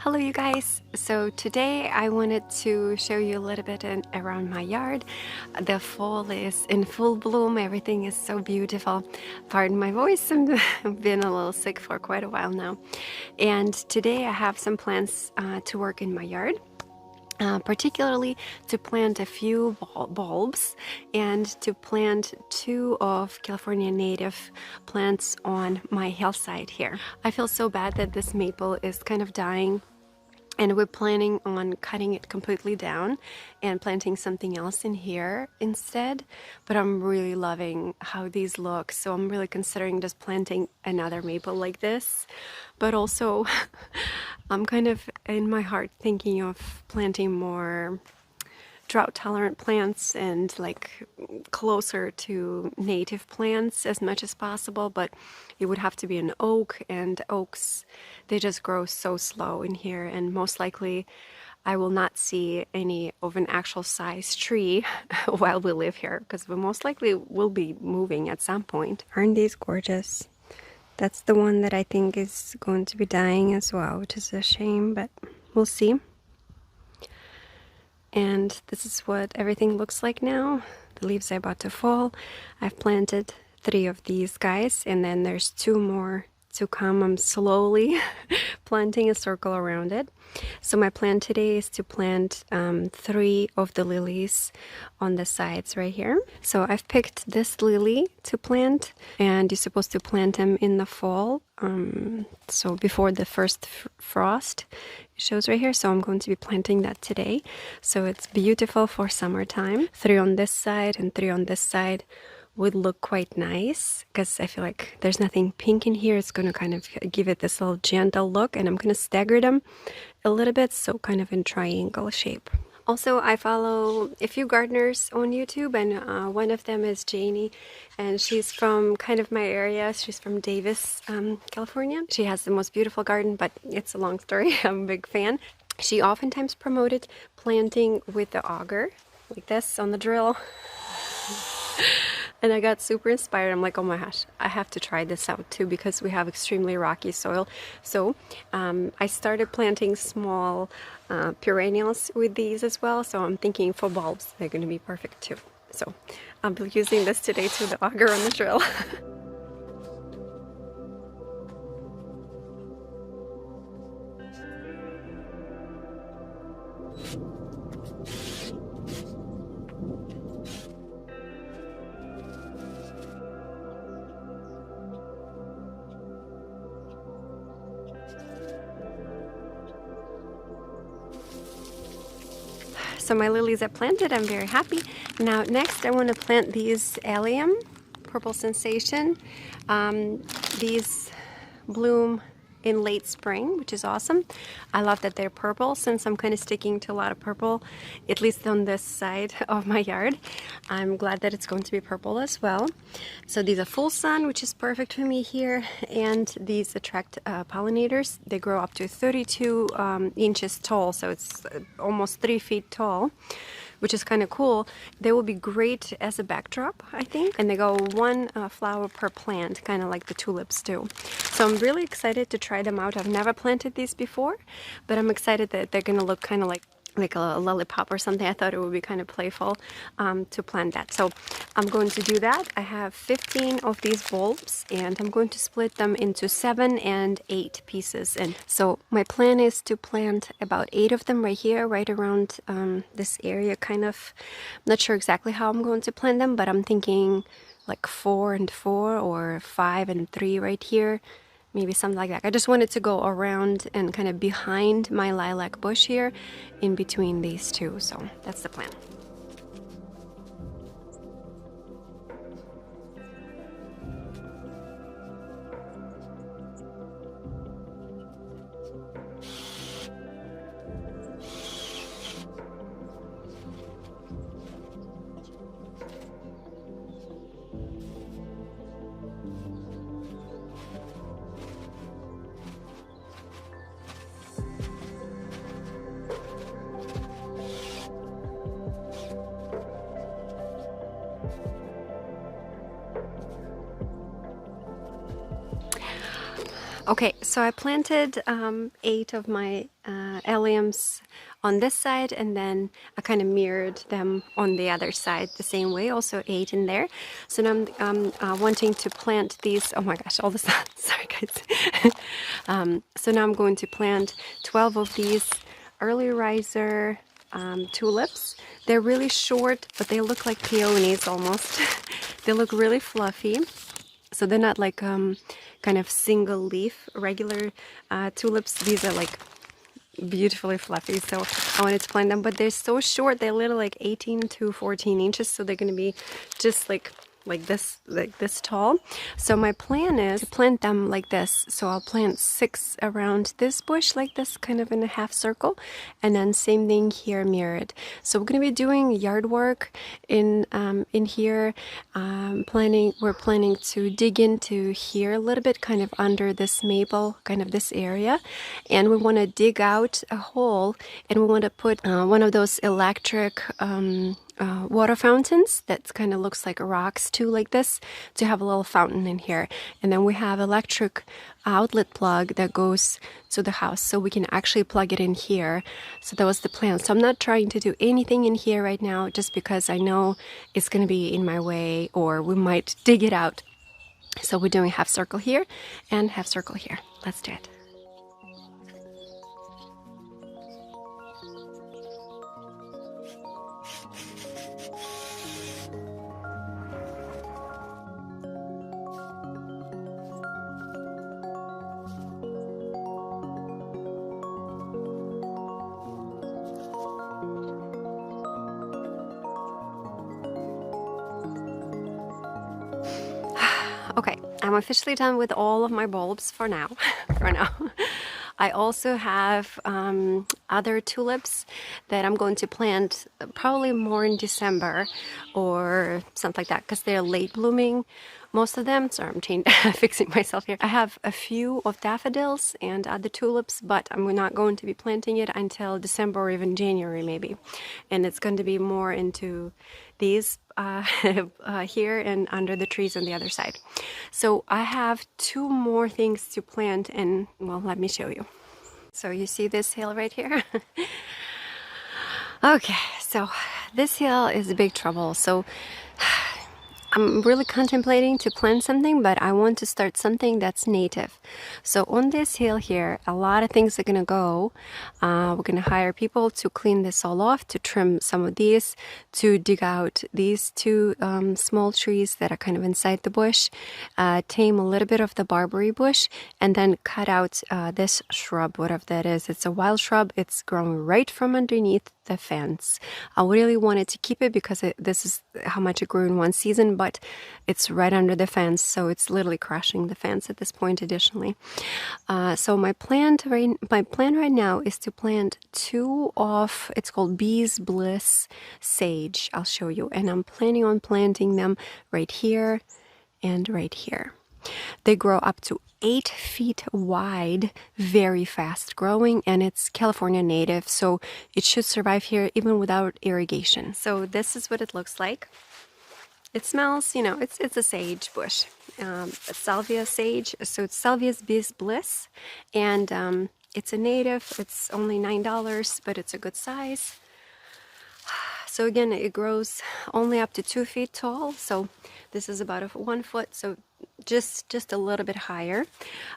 Hello you guys! So today I wanted to show you a little bit around my yard. The fall is in full bloom, everything is so beautiful. Pardon my voice, I've been a little sick for quite a while now. And today I have some plants to work in my yard. Particularly to plant a few bulbs and to plant 2 of California native plants on my hillside here. I feel so bad that this maple is kind of dying, and we're planning on cutting it completely down and planting something else in here instead. But I'm really loving how these look, so I'm really considering just planting another maple like this. But also I'm kind of in my heart thinking of planting more drought tolerant plants and like closer to native plants as much as possible, but it would have to be an oak, and oaks, they just grow so slow in here, and most likely I will not see any of an actual size tree while we live here, because we most likely will be moving at some point. Aren't these gorgeous? That's the one that I think is going to be dying as well, which is a shame, but we'll see. And this is what everything looks like now. The leaves are about to fall. I've planted 3 of these guys, and then there's 2 more to come. I'm slowly planting a circle around it. So my plan today is to plant 3 of the lilies on the sides right here. So I've picked this lily to plant, and you're supposed to plant them in the fall, so before the first frost. It shows right here, so I'm going to be planting that today. So it's beautiful for summertime. 3 on this side and 3 on this side would look quite nice, because I feel like there's nothing pink in here. It's going to kind of give it this little gentle look, and I'm going to stagger them a little bit, so kind of in triangle shape. Also, I follow a few gardeners on YouTube, and one of them is Janie, and she's from kind of my area. She's from Davis, California. She has the most beautiful garden, but it's a long story. I'm a big fan. She oftentimes promoted planting with the auger, like this on the drill. And I got super inspired. I'm like, oh my gosh, I have to try this out too, because we have extremely rocky soil. So I started planting small perennials with these as well. So I'm thinking for bulbs, they're going to be perfect too. So I'll be using this today to the auger on the drill. So my lilies are planted. I'm very happy. Now next I want to plant these allium, purple sensation. These bloom in late spring, which is awesome. I love that they're purple, since I'm kind of sticking to a lot of purple, at least on this side of my yard. I'm glad that it's going to be purple as well. So these are full sun, which is perfect for me here, and these attract pollinators. They grow up to 32 inches tall, so it's almost 3 feet tall, which is kind of cool. They will be great as a backdrop, I think, and they go 1 flower per plant, kind of like the tulips do. So I'm really excited to try them out. I've never planted these before, but I'm excited that they're going to look kind of like a lollipop or something. I thought it would be kind of playful to plant that. So I'm going to do that. I have 15 of these bulbs, and I'm going to split them into 7 and 8 pieces. And so my plan is to plant about 8 of them right here, right around this area, kind of. I'm not sure exactly how I'm going to plant them, but I'm thinking like 4 and 4 or 5 and 3 right here. Maybe something like that. I just wanted to go around and kind of behind my lilac bush here, in between these 2. So that's the plan. Okay, so I planted 8 of my alliums on this side, and then I kind of mirrored them on the other side the same way, also 8 in there. So now I'm wanting to plant these. Oh my gosh, all the sun. Sorry, guys. So now I'm going to plant 12 of these early riser tulips. They're really short, but they look like peonies almost. They look really fluffy. So they're not like kind of single leaf regular tulips. These are like beautifully fluffy. So I wanted to plant them, but they're so short. They're little, like 18 to 14 inches. So they're going to be just like this tall. So my plan is to plant them like this. So I'll plant 6 around this bush like this, kind of in a half circle, and then same thing here, mirrored. So we're going to be doing yard work in here. We're planning to dig into here a little bit, kind of under this maple, kind of this area, and we want to dig out a hole, and we want to put one of those electric water fountains that kind of looks like rocks too, like this, to have a little fountain in here. And then we have electric outlet plug that goes to the house, so we can actually plug it in here. So that was the plan. So I'm not trying to do anything in here right now, just because I know it's going to be in my way, or we might dig it out. So we're doing half circle here and half circle here. Let's do it. Okay, I'm officially done with all of my bulbs for now. For now. I also have other tulips that I'm going to plant probably more in December or something like that, because they're late blooming, most of them. Sorry, I'm fixing myself here. I have a few of daffodils and other tulips, but I'm not going to be planting it until December or even January maybe. And it's going to be more into these here and under the trees on the other side. So I have 2 more things to plant, and well, let me show you. So you see this hill right here? Okay, so this hill is a big trouble. So I'm really contemplating to plant something, but I want to start something that's native. So on this hill here, a lot of things are going to go. We're going to hire people to clean this all off, to trim some of these, to dig out these 2 small trees that are kind of inside the bush, tame a little bit of the barberry bush, and then cut out this shrub, whatever that is. It's a wild shrub. It's growing right from underneath the fence. I really wanted to keep it because this is how much it grew in one season, but it's right under the fence, so it's literally crushing the fence at this point additionally. So my plan right now is to plant 2 of, it's called Bee's Bliss sage. I'll show you, and I'm planning on planting them right here and right here. They grow up to 8 feet wide, very fast growing, and it's California native, so it should survive here even without irrigation. So this is what it looks like. It smells, you know, it's a sage bush, a salvia sage. So it's Salvia's Bee's Bliss, and it's a native. It's only $9, but it's a good size. So again, it grows only up to 2 feet tall. So this is about 1 foot, so just a little bit higher.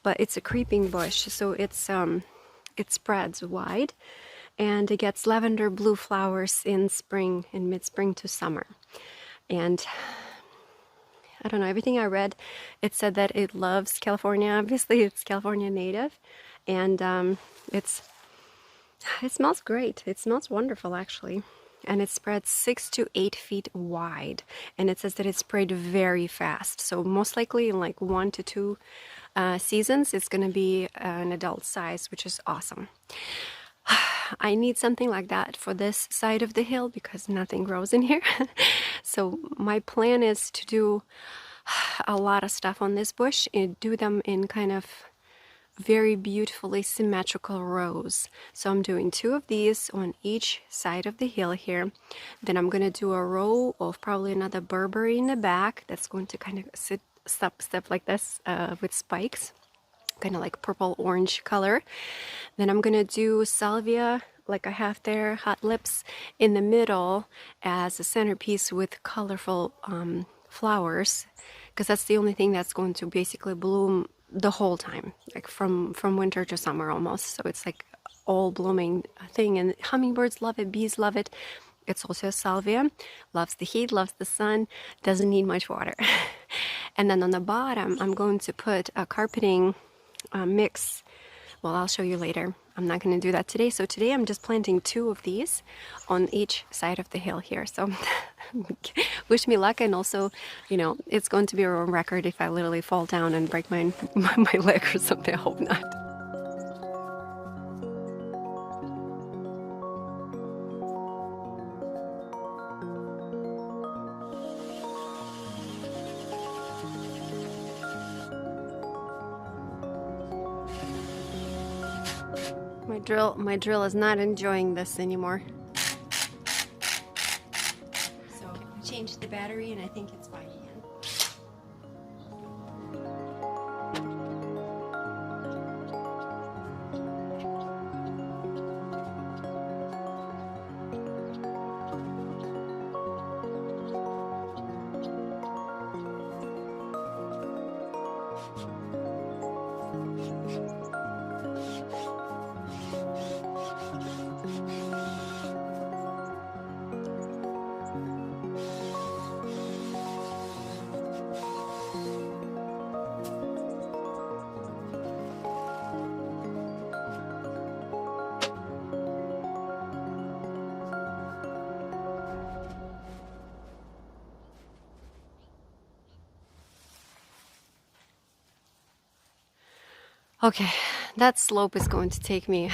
But it's a creeping bush, so it spreads wide, and it gets lavender blue flowers in spring, in mid-spring to summer. And I don't know, everything I read, it said that it loves California. Obviously, it's California native, and it smells great. It smells wonderful, actually. And it spreads 6 to 8 feet wide, and it says that it's sprayed very fast. So most likely in like 1 to 2 seasons, it's going to be an adult size, which is awesome. I need something like that for this side of the hill because nothing grows in here. So my plan is to do a lot of stuff on this bush and do them in kind of very beautifully symmetrical rows. So I'm doing 2 of these on each side of the hill here. Then I'm going to do a row of probably another Burberry in the back that's going to kind of step like this with spikes. kind of like purple orange color. Then I'm gonna do salvia like I have there, hot lips in the middle as a centerpiece with colorful flowers, because that's the only thing that's going to basically bloom the whole time, like from winter to summer almost. So it's like all blooming thing, and hummingbirds love it, bees love it. It's also a salvia, loves the heat, loves the sun, doesn't need much water. And then on the bottom, I'm going to put a carpeting mix. Well, I'll show you later. I'm not going to do that today. So today I'm just planting 2 of these on each side of the hill here. So wish me luck. And also, you know, it's going to be a record if I literally fall down and break my leg or something. I hope not. My drill is not enjoying this anymore. So I changed the battery and I think it's by hand. Okay, that slope is going to take me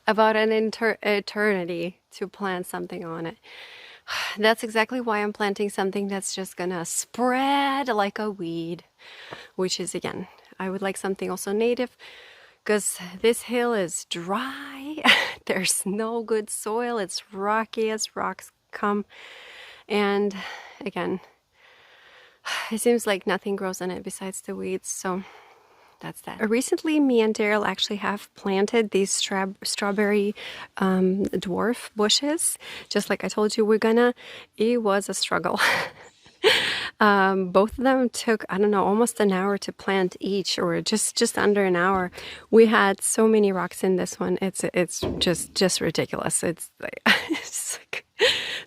about an eternity to plant something on it. That's exactly why I'm planting something that's just gonna spread like a weed, which is, again, I would like something also native, because this hill is dry. There's no good soil. It's rocky as rocks come. And again, it seems like nothing grows on it besides the weeds, so that's that. Recently, me and Daryl actually have planted these strawberry dwarf bushes. Just like I told you we're gonna. It was a struggle. Both of them took, I don't know, almost an hour to plant each, or just under an hour. We had so many rocks in this one. It's just ridiculous. It's like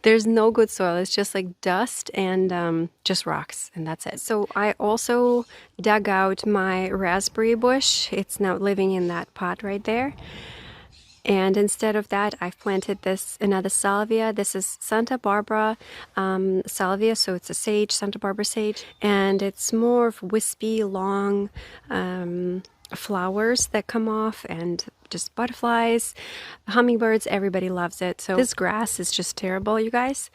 there's no good soil. It's just like dust and just rocks, and that's it. So I also dug out my raspberry bush. It's now living in that pot right there. And instead of that, I've planted another salvia. This is Santa Barbara salvia, so it's a sage, Santa Barbara sage. And it's more of wispy, long flowers that come off, and just butterflies, hummingbirds, everybody loves it. So this grass is just terrible, you guys.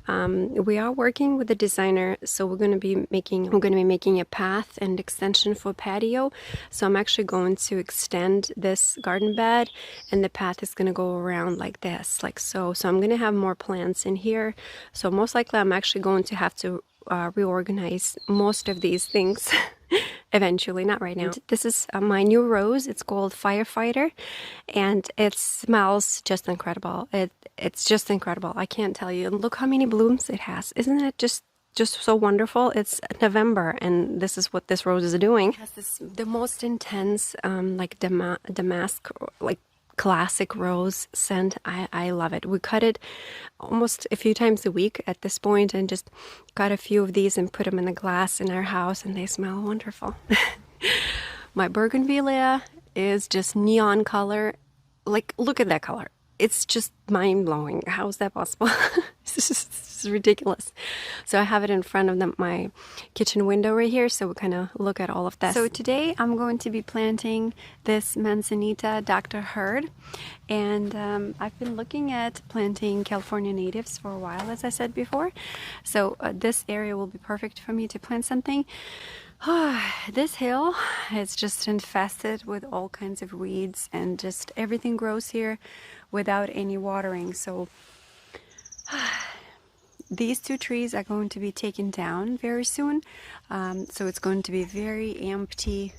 We are working with the designer, so we're going to be making a path and extension for patio. So I'm actually going to extend this garden bed, and the path is going to go around like this, like so. So I'm going to have more plants in here. So most likely I'm actually going to have to reorganize most of these things eventually, not right now. And this is my new rose. It's called Firefighter, and it smells just incredible. It's just incredible. I can't tell you. Look how many blooms it has. Isn't it just so wonderful? It's November, and this is what this rose is doing. It has the most intense like damask, like classic rose scent. I love it. We cut it almost a few times a week at this point, and just got a few of these and put them in a glass in our house, and they smell wonderful. My bougainvillea is just neon color. Like, look at that color. It's just mind-blowing. How is that possible? It's ridiculous. So I have it in front of my kitchen window right here, so we kind of look at all of that. So today I'm going to be planting this Manzanita Dr. Hurd, and I've been looking at planting California natives for a while, as I said before. So this area will be perfect for me to plant something. This hill is just infested with all kinds of weeds, and just everything grows here without any watering. So these two trees are going to be taken down very soon. So it's going to be very empty.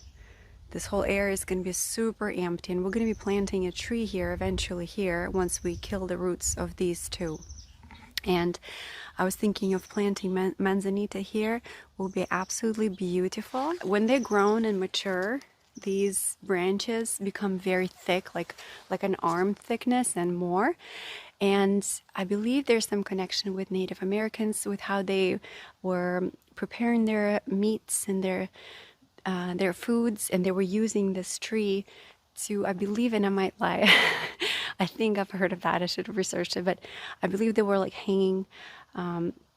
This whole area is going to be super empty, and we're going to be planting a tree here eventually here once we kill the roots of these two. And I was thinking of planting manzanita here. Will be absolutely beautiful. When they're grown and mature, these branches become very thick, like an arm thickness and more. And I believe there's some connection with Native Americans, with how they were preparing their meats and their foods, and they were using this tree to, I believe, and I might lie, I think I've heard of that, I should have researched it, but I believe they were like hanging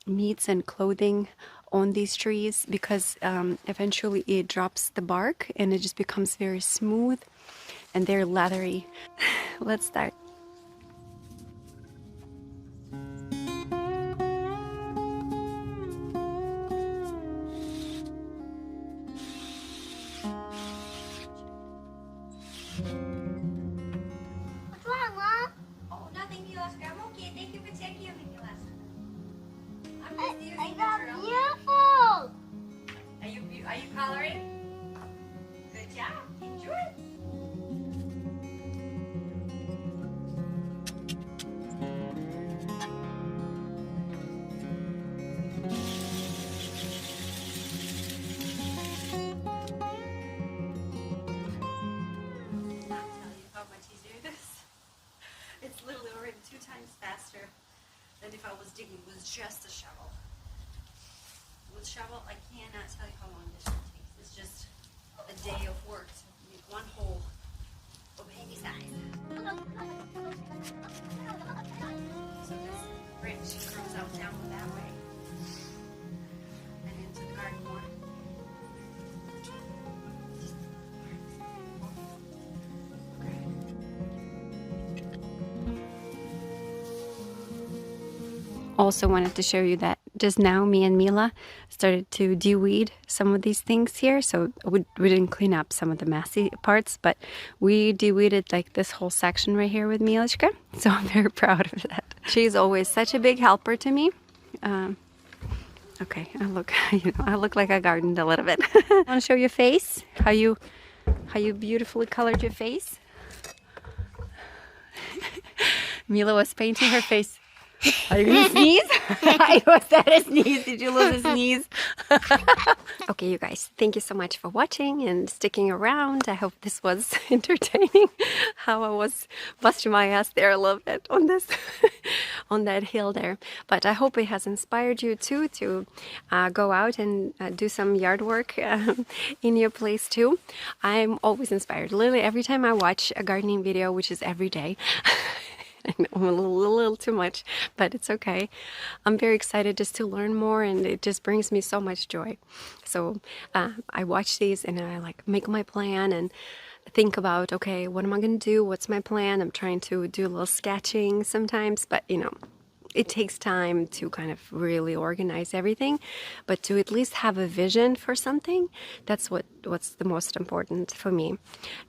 meats and clothing on these trees because eventually it drops the bark and it just becomes very smooth and they're leathery. Let's start. Beautiful! Are you coloring? Good job. Enjoy. I'll tell you how much easier it is. It's literally already 2 times faster than if I was digging with just a shovel. With shovel, I cannot tell you how long this takes. It's just a day of work to make one hole of baby size. So this branch grows out down that way and into the garden more. Also wanted to show you that just now me and Mila started to deweed some of these things here, so we didn't clean up some of the messy parts, but we deweeded like this whole section right here with Milishka, so I'm very proud of that. She's always such a big helper to me. Okay, I look like I gardened a little bit. Want to show your face? How you beautifully colored your face? Mila was painting her face. Are you gonna sneeze? Was that a sneeze? Did you lose a sneeze? Okay, you guys, thank you so much for watching and sticking around. I hope this was entertaining. How I was busting my ass there a little bit on this, on that hill there. But I hope it has inspired you too to go out and do some yard work in your place too. I'm always inspired. Literally every time I watch a gardening video, which is every day. I know I'm a little too much, but it's okay. I'm very excited just to learn more, and it just brings me so much joy. So I watch these and I like make my plan and think about, okay, what am I going to do? What's my plan? I'm trying to do a little sketching sometimes, but you know, it takes time to kind of really organize everything, but to at least have a vision for something, that's what's the most important for me.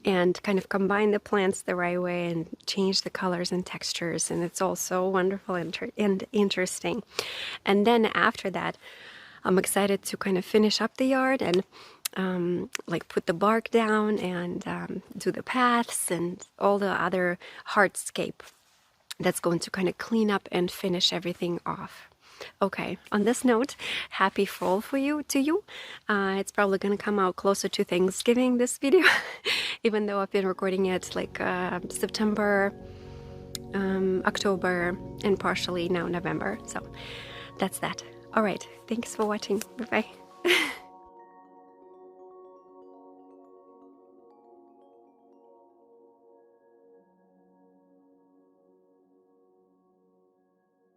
And kind of combine the plants the right way and change the colors and textures, and it's all so wonderful and interesting. And then after that, I'm excited to kind of finish up the yard and like put the bark down and do the paths and all the other hardscape that's going to kind of clean up and finish everything off. Okay, on this note, happy fall for you. It's probably going to come out closer to Thanksgiving, this video, even though I've been recording it like September, October, and partially now November. So that's that. All right, thanks for watching. Bye-bye.